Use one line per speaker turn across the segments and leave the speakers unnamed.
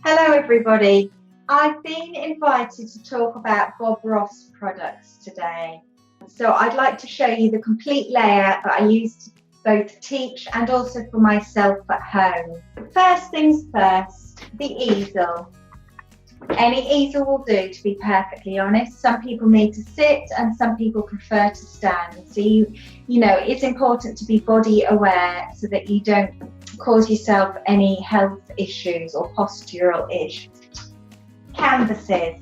Hello everybody. I've been invited to talk about Bob Ross products today. So I'd like to show you the complete layout that I use to both teach and also for myself at home. First things first, the easel. Any easel will do, to be perfectly honest. Some people need to sit and some people prefer to stand. So you know, it's important to be body aware so that you don't cause yourself any health issues or postural issues. Canvases.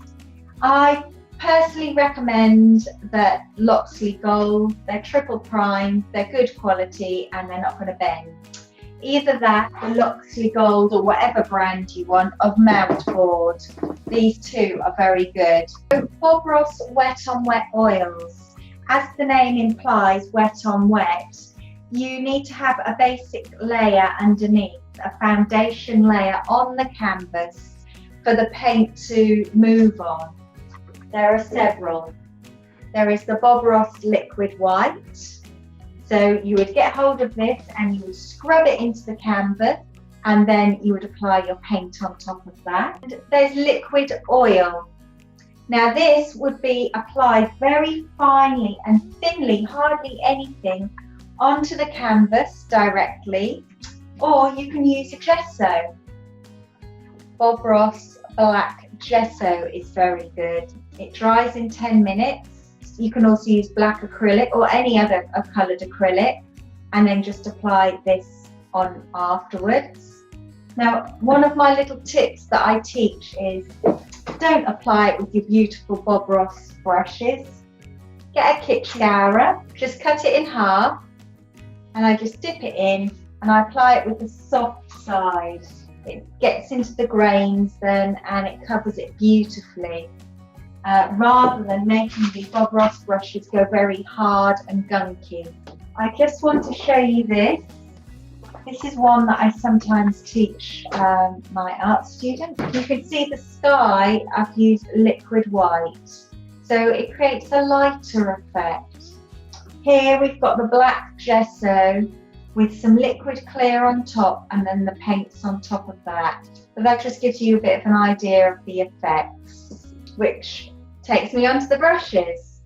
I personally recommend that Loxley Gold. They're triple prime, they're good quality and they're not going to bend. Either that, the Loxley Gold or whatever brand you want of mount board. These two are very good. Bob Ross wet on wet oils. As the name implies, wet on wet, you need to have a basic layer underneath, a foundation layer on the canvas for the paint to move on. There are several. There is the Bob Ross Liquid White. So you would get hold of this and you would scrub it into the canvas and then you would apply your paint on top of that. And there's liquid oil. Now this would be applied very finely and thinly, hardly anything, onto the canvas directly, or you can use a gesso. Bob Ross Black Gesso is very good. It dries in 10 minutes. You can also use black acrylic or any other coloured acrylic and then just apply this on afterwards. Now, one of my little tips that I teach is don't apply it with your beautiful Bob Ross brushes. Get a kitchen scourer, just cut it in half and I just dip it in and I apply it with the soft side. It gets into the grains then and it covers it beautifully. Rather than making the Bob Ross brushes go very hard and gunky. I just want to show you this. This is one that I sometimes teach my art students. You can see the sky, I've used liquid white. So it creates a lighter effect. Here we've got the black gesso with some liquid clear on top and then the paints on top of that. But that just gives you a bit of an idea of the effects, which takes me onto the brushes.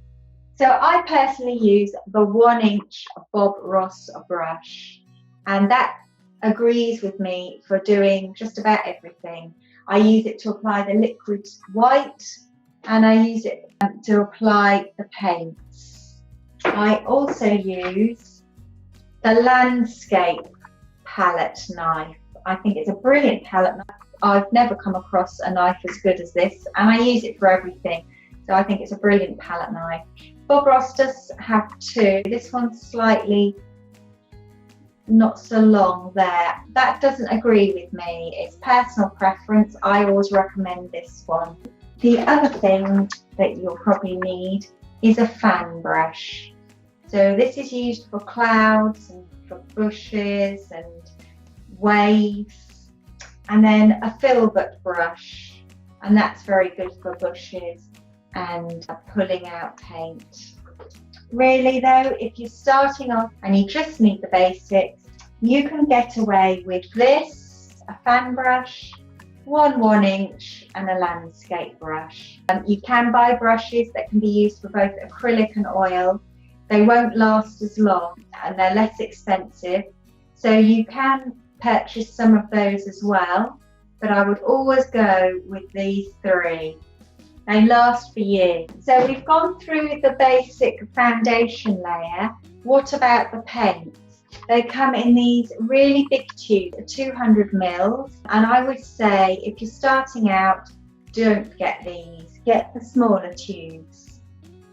So I personally use the 1-inch Bob Ross brush, and that agrees with me for doing just about everything. I use it to apply the liquid white and I use it to apply the paints. I also use the landscape palette knife. I think it's a brilliant palette knife. I've never come across a knife as good as this and I use it for everything. So I think it's a brilliant palette knife. Bob Ross does have two. This one's slightly not so long there. That doesn't agree with me. It's personal preference. I always recommend this one. The other thing that you'll probably need is a fan brush. So this is used for clouds and for bushes and waves. And then a filbert brush. And that's very good for bushes and pulling out paint. Really though, if you're starting off and you just need the basics, you can get away with this, a fan brush, one 1-inch and a landscape brush. You can buy brushes that can be used for both acrylic and oil. They won't last as long and they're less expensive. So you can purchase some of those as well, but I would always go with these three. They last for years. So we've gone through the basic foundation layer. What about the paints? They come in these really big tubes, 200 mils. And I would say if you're starting out, don't get these. Get the smaller tubes,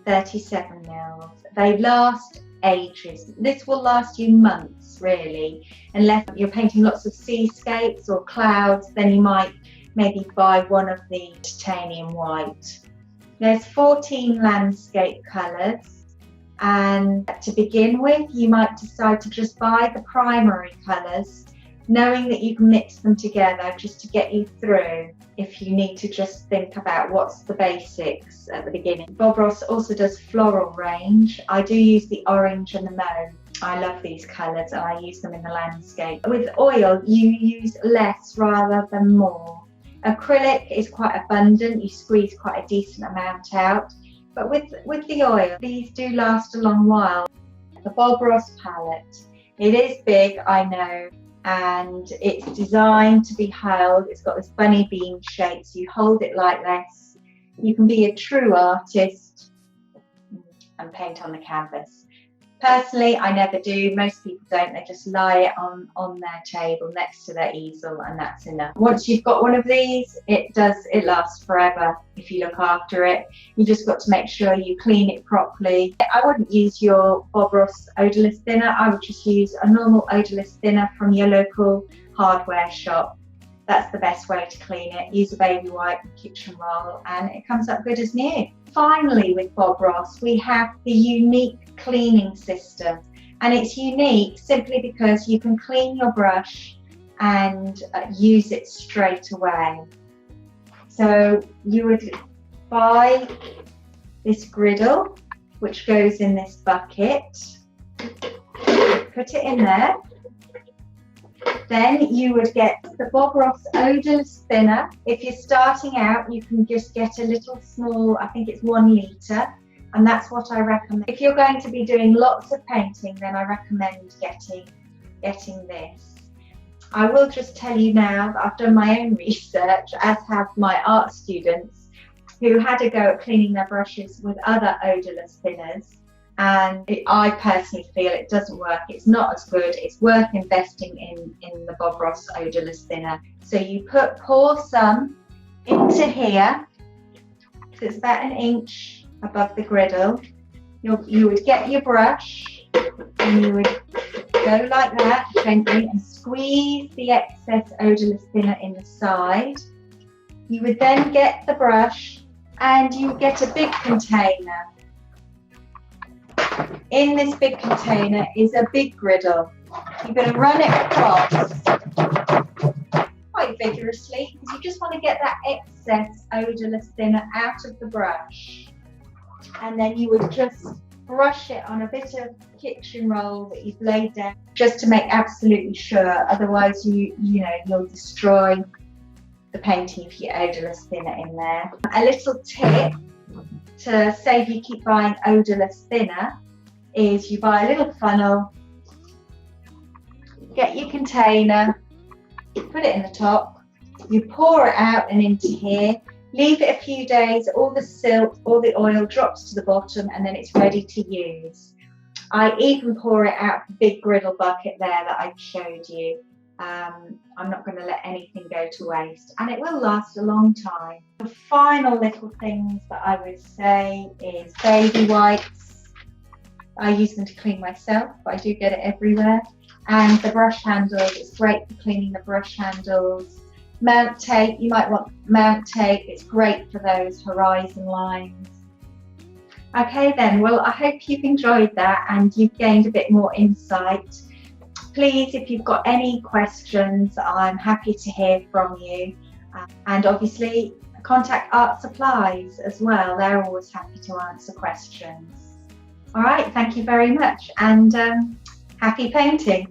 37 mils. They last ages. This will last you months really. Unless you're painting lots of seascapes or clouds, then you might maybe buy one of the titanium white. There's 14 landscape colours, and to begin with you might decide to just buy the primary colours, knowing that you can mix them together just to get you through if you need to just think about what's the basics at the beginning. Bob Ross also does floral range. I do use the orange and the mauve. I love these colours and I use them in the landscape. With oil you use less rather than more. Acrylic is quite abundant, you squeeze quite a decent amount out, but with the oil, these do last a long while. The Bob Ross palette, it is big, I know, and it's designed to be held. It's got this bunny bean shape, so you hold it like this. You can be a true artist and paint on the canvas. Personally, I never do. Most people don't. They just lie it on their table next to their easel, and that's enough. Once you've got one of these, it lasts forever if you look after it. You just got to make sure you clean it properly. I wouldn't use your Bob Ross odorless thinner. I would just use a normal odorless thinner from your local hardware shop. That's the best way to clean it. Use a baby wipe and kitchen roll, and it comes up good as new. Finally, with Bob Ross, we have the unique cleaning system, and it's unique simply because you can clean your brush and use it straight away. So you would buy this griddle, which goes in this bucket, put it in there. Then you would get the Bob Ross odorless thinner. If you're starting out, you can just get a little small, I think it's 1 litre, and that's what I recommend. If you're going to be doing lots of painting, then I recommend getting this. I will just tell you now that I've done my own research, as have my art students, who had a go at cleaning their brushes with other odorless thinners. And I personally feel it doesn't work. It's not as good. It's worth investing in the Bob Ross odorless thinner. So you pour some into here. So it's about 1 inch above the griddle. You would get your brush and you would go like that gently and squeeze the excess odorless thinner in the side. You would then get the brush and you get a big container. In this big container is a big griddle. You're going to run it across quite vigorously because you just want to get that excess odorless thinner out of the brush. And then you would just brush it on a bit of kitchen roll that you've laid down just to make absolutely sure. Otherwise, you'll destroy the painting if you odorless thinner in there. A little tip to save you keep buying odorless thinner is you buy a little funnel, get your container, put it in the top, you pour it out and into here, leave it a few days, all the silt, all the oil drops to the bottom, and then it's ready to use. I even pour it out of the big griddle bucket there that I showed you. I'm not going to let anything go to waste, and it will last a long time. The final little things that I would say is baby wipes. I use them to clean myself, but I do get it everywhere. And the brush handles, it's great for cleaning the brush handles. Mount tape, you might want mount tape, it's great for those horizon lines. Okay then, well I hope you've enjoyed that and you've gained a bit more insight. Please, if you've got any questions, I'm happy to hear from you. And obviously contact Art Supplies as well, they're always happy to answer questions. All right, thank you very much, and happy painting.